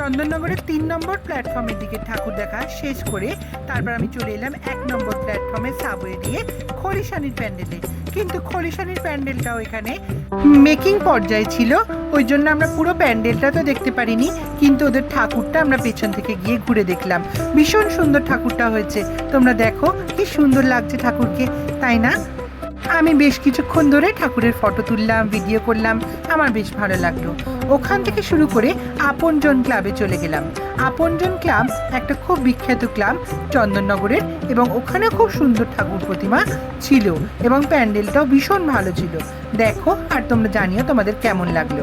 চন্দননগরের ৩ নম্বর প্ল্যাটফর্মের দিকে ঠাকুর দেখা শেষ করে তারপর আমি চলে এলাম ১ নম্বর প্ল্যাটফর্মে সাবওয়ে দিয়ে খলিশানির প্যান্ডেলে। কিন্তু খলিশানির প্যান্ডেলটাও এখানে মেকিং পর্যায়ে ছিল, ওই জন্য আমরা পুরো প্যান্ডেলটা তো দেখতে পারিনি, কিন্তু ওদের ঠাকুরটা আমরা পেছন থেকে গিয়ে ঘুরে দেখলাম। ভীষণ সুন্দর ঠাকুরটা হয়েছে, তোমরা দেখো কি সুন্দর লাগছে ঠাকুরকে, তাই না? আমি বেশ কিছুক্ষণ ধরে ঠাকুরের ফটো তুললাম, ভিডিও করলাম, আমার বেশ ভালো লাগলো। ওখান থেকে শুরু করে আপনজন ক্লাবে চলে গেলাম। আপনজন ক্লাব একটা খুব বিখ্যাত ক্লাব চন্দননগরের, এবং ওখানে খুব সুন্দর ঠাকুর প্রতিমা ছিল এবং প্যান্ডেলটাও ভীষণ ভালো ছিল। দেখো আর তোমরা জানিও তোমাদের কেমন লাগলো।